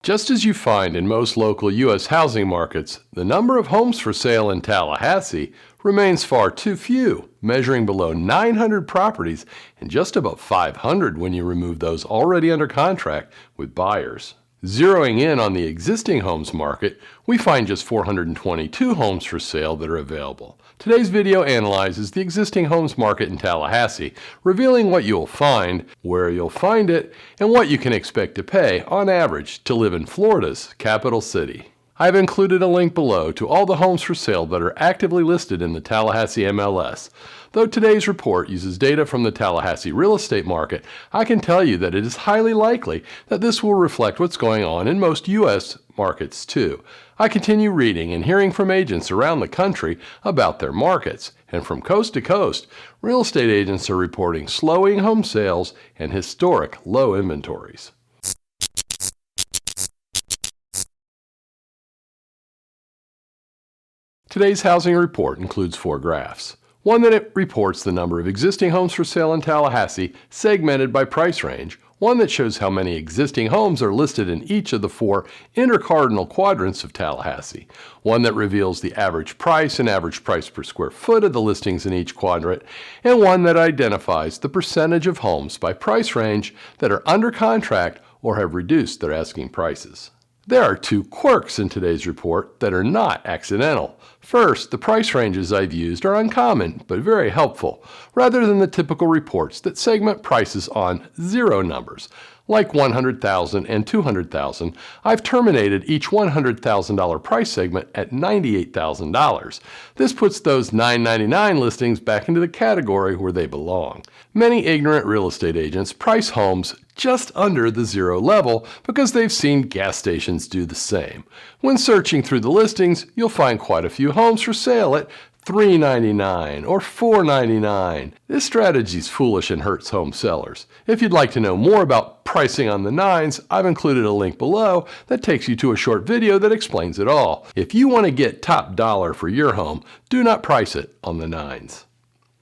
Just as you find in most local U.S. housing markets, the number of homes for sale in Tallahassee remains far too few, measuring below 900 properties and just about 500 when you remove those already under contract with buyers. Zeroing in on the existing homes market, we find just 422 homes for sale that are available. Today's video analyzes the existing homes market in Tallahassee, revealing what you'll find, where you'll find it, and what you can expect to pay on average to live in Florida's capital city. I've included a link below to all the homes for sale that are actively listed in the Tallahassee MLS. Though today's report uses data from the Tallahassee real estate market, I can tell you that it is highly likely that this will reflect what's going on in most U.S. markets too. I continue reading and hearing from agents around the country about their markets, and from coast to coast, real estate agents are reporting slowing home sales and historic low inventories. Today's housing report includes 4 graphs. One that reports the number of existing homes for sale in Tallahassee segmented by price range, one that shows how many existing homes are listed in each of the 4 intercardinal quadrants of Tallahassee, one that reveals the average price and average price per square foot of the listings in each quadrant, and one that identifies the percentage of homes by price range that are under contract or have reduced their asking prices. There are 2 quirks in today's report that are not accidental. First, the price ranges I've used are uncommon, but very helpful, rather than the typical reports that segment prices on 0 numbers. Like $100,000 and $200,000, I've terminated each $100,000 price segment at $98,000. This puts those $999 listings back into the category where they belong. Many ignorant real estate agents price homes just under the 0 level because they've seen gas stations do the same. When searching through the listings, you'll find quite a few homes for sale at $399 or $499. This strategy is foolish and hurts home sellers. If you'd like to know more about pricing on the 9s, I've included a link below that takes you to a short video that explains it all. If you want to get top dollar for your home, do not price it on the 9s.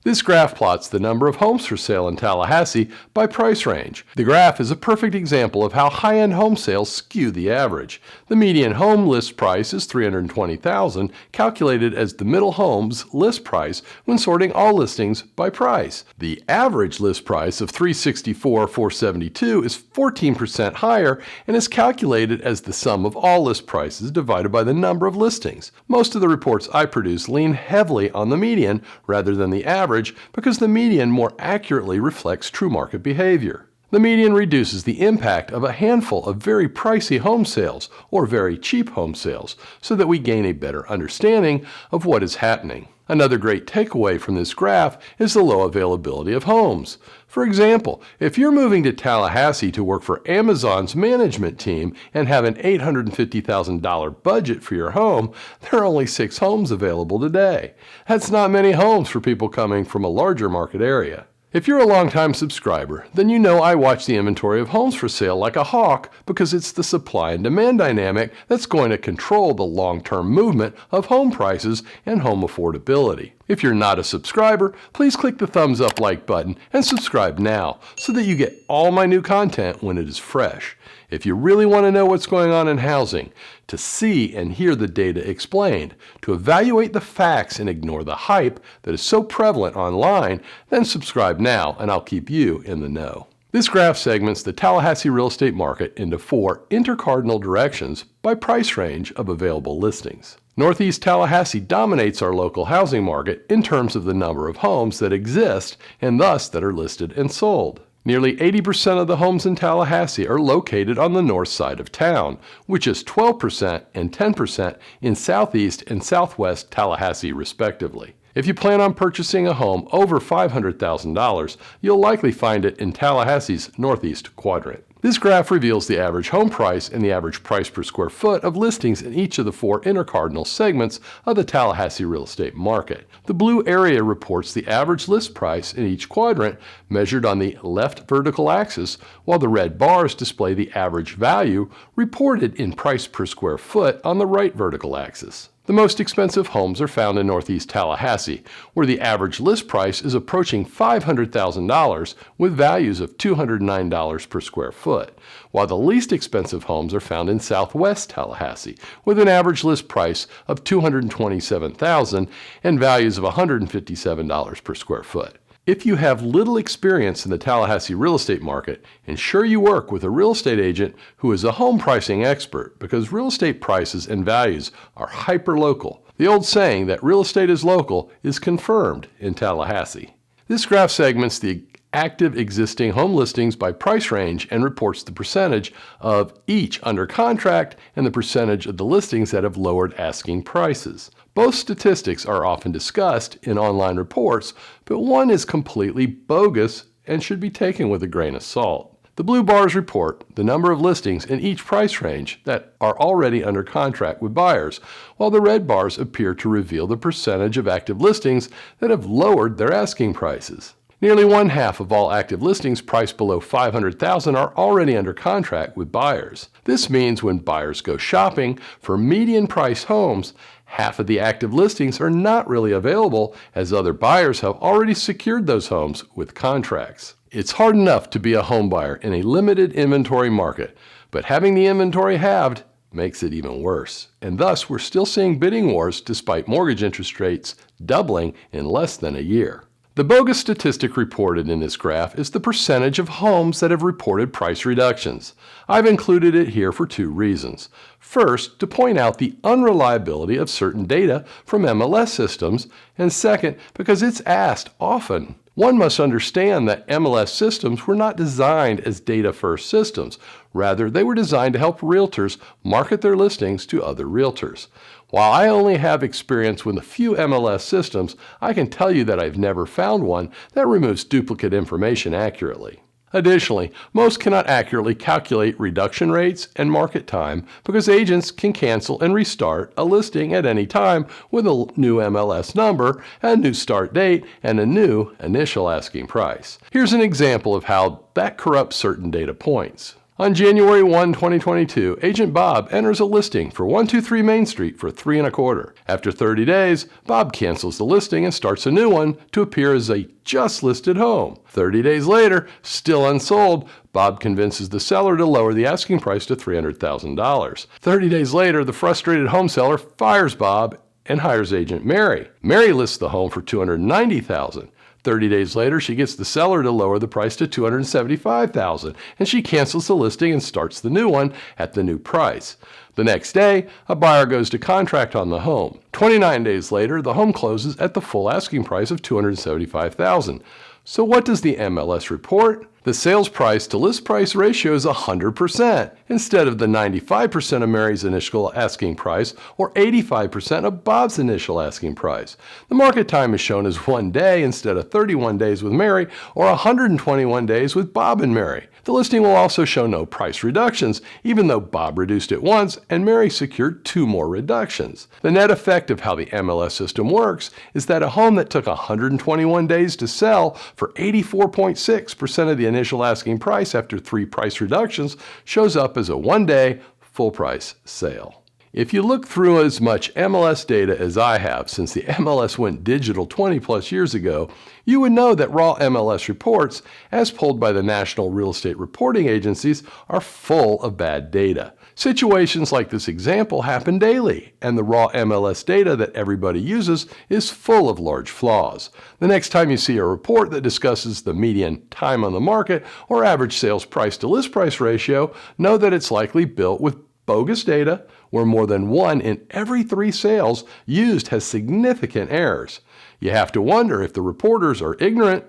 This graph plots the number of homes for sale in Tallahassee by price range. The graph is a perfect example of how high-end home sales skew the average. The median home list price is $320,000, calculated as the middle home's list price when sorting all listings by price. The average list price of $364,472 is 14% higher and is calculated as the sum of all list prices divided by the number of listings. Most of the reports I produce lean heavily on the median rather than the average, because the median more accurately reflects true market behavior. The median reduces the impact of a handful of very pricey home sales or very cheap home sales so that we gain a better understanding of what is happening. Another great takeaway from this graph is the low availability of homes. For example, if you're moving to Tallahassee to work for Amazon's management team and have an $850,000 budget for your home, there are only 6 homes available today. That's not many homes for people coming from a larger market area. If you're a longtime subscriber, then you know I watch the inventory of homes for sale like a hawk because it's the supply and demand dynamic that's going to control the long-term movement of home prices and home affordability. If you're not a subscriber, please click the thumbs up like button and subscribe now so that you get all my new content when it is fresh. If you really want to know what's going on in housing, to see and hear the data explained, to evaluate the facts and ignore the hype that is so prevalent online, then subscribe now and I'll keep you in the know. This graph segments the Tallahassee real estate market into 4 intercardinal directions by price range of available listings. Northeast Tallahassee dominates our local housing market in terms of the number of homes that exist and thus that are listed and sold. Nearly 80% of the homes in Tallahassee are located on the north side of town, which is 12% and 10% in southeast and southwest Tallahassee respectively. If you plan on purchasing a home over $500,000, you'll likely find it in Tallahassee's northeast quadrant. This graph reveals the average home price and the average price per square foot of listings in each of the 4 intercardinal segments of the Tallahassee real estate market. The blue area reports the average list price in each quadrant measured on the left vertical axis, while the red bars display the average value reported in price per square foot on the right vertical axis. The most expensive homes are found in Northeast Tallahassee, where the average list price is approaching $500,000 with values of $209 per square foot, while the least expensive homes are found in Southwest Tallahassee, with an average list price of $227,000 and values of $157 per square foot. If you have little experience in the Tallahassee real estate market, ensure you work with a real estate agent who is a home pricing expert, because real estate prices and values are hyper-local. The old saying that real estate is local is confirmed in Tallahassee. This graph segments the active existing home listings by price range and reports the percentage of each under contract and the percentage of the listings that have lowered asking prices. Both statistics are often discussed in online reports, but one is completely bogus and should be taken with a grain of salt. The blue bars report the number of listings in each price range that are already under contract with buyers, while the red bars appear to reveal the percentage of active listings that have lowered their asking prices. Nearly one-half of all active listings priced below $500,000 are already under contract with buyers. This means when buyers go shopping for median price homes, half of the active listings are not really available, as other buyers have already secured those homes with contracts. It's hard enough to be a home buyer in a limited inventory market, but having the inventory halved makes it even worse. And thus, we're still seeing bidding wars despite mortgage interest rates doubling in less than a year. The bogus statistic reported in this graph is the percentage of homes that have reported price reductions. I've included it here for two reasons. First, to point out the unreliability of certain data from MLS systems, and second, because it's asked often. One must understand that MLS systems were not designed as data-first systems. Rather, they were designed to help realtors market their listings to other realtors. While I only have experience with a few MLS systems, I can tell you that I've never found one that removes duplicate information accurately. Additionally, most cannot accurately calculate reduction rates and market time because agents can cancel and restart a listing at any time with a new MLS number, a new start date, and a new initial asking price. Here's an example of how that corrupts certain data points. On January 1, 2022, Agent Bob enters a listing for 123 Main Street for $3.25. After 30 days, Bob cancels the listing and starts a new one to appear as a just listed home. 30 days later, still unsold, Bob convinces the seller to lower the asking price to $300,000. 30 days later, the frustrated home seller fires Bob and hires Agent Mary. Mary lists the home for $290,000. 30 days later, she gets the seller to lower the price to $275,000, and she cancels the listing and starts the new one at the new price. The next day, a buyer goes to contract on the home. 29 days later, the home closes at the full asking price of $275,000. So what does the MLS report? The sales price to list price ratio is 100% instead of the 95% of Mary's initial asking price or 85% of Bob's initial asking price. The market time is shown as 1 day instead of 31 days with Mary or 121 days with Bob and Mary. The listing will also show no price reductions, even though Bob reduced it once and Mary secured 2 more reductions. The net effect of how the MLS system works is that a home that took 121 days to sell for 84.6% of the initial asking price after 3 price reductions shows up as a 1-day full price sale. If you look through as much MLS data as I have since the MLS went digital 20 plus years ago, you would know that raw MLS reports, as pulled by the national real estate reporting agencies, are full of bad data. Situations like this example happen daily, and the raw MLS data that everybody uses is full of large flaws. The next time you see a report that discusses the median time on the market or average sales price to list price ratio, know that it's likely built with bogus data where more than 1 in every 3 sales used has significant errors. You have to wonder if the reporters are ignorant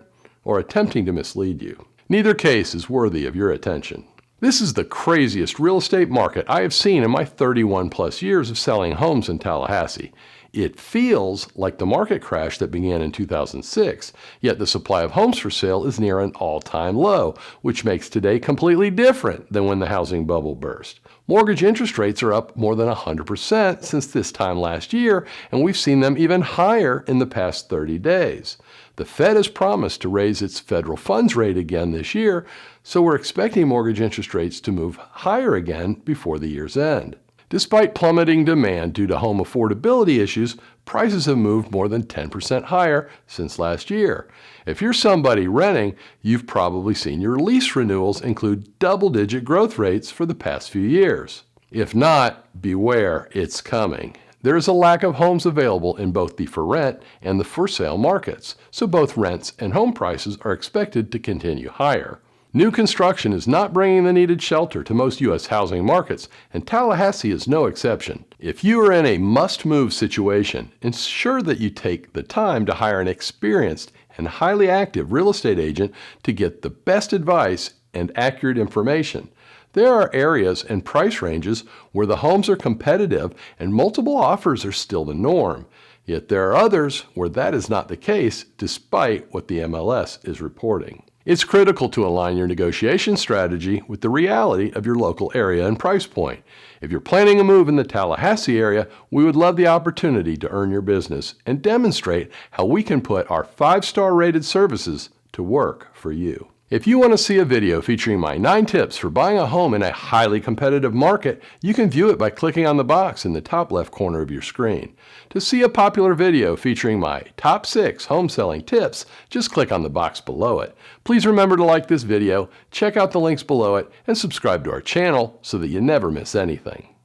or attempting to mislead you. Neither case is worthy of your attention. This is the craziest real estate market I have seen in my 31 plus years of selling homes in Tallahassee. It feels like the market crash that began in 2006, yet the supply of homes for sale is near an all-time low, which makes today completely different than when the housing bubble burst. Mortgage interest rates are up more than 100% since this time last year, and we've seen them even higher in the past 30 days. The Fed has promised to raise its federal funds rate again this year, so we're expecting mortgage interest rates to move higher again before the year's end. Despite plummeting demand due to home affordability issues, prices have moved more than 10% higher since last year. If you're somebody renting, you've probably seen your lease renewals include double-digit growth rates for the past few years. If not, beware, it's coming. There is a lack of homes available in both the for rent and the for sale markets, so both rents and home prices are expected to continue higher. New construction is not bringing the needed shelter to most U.S. housing markets, and Tallahassee is no exception. If you are in a must-move situation, ensure that you take the time to hire an experienced and highly active real estate agent to get the best advice and accurate information. There are areas and price ranges where the homes are competitive and multiple offers are still the norm. Yet there are others where that is not the case, despite what the MLS is reporting. It's critical to align your negotiation strategy with the reality of your local area and price point. If you're planning a move in the Tallahassee area, we would love the opportunity to earn your business and demonstrate how we can put our 5-star rated services to work for you. If you want to see a video featuring my 9 tips for buying a home in a highly competitive market, you can view it by clicking on the box in the top left corner of your screen. To see a popular video featuring my top 6 home selling tips, just click on the box below it. Please remember to like this video, check out the links below it, and subscribe to our channel so that you never miss anything.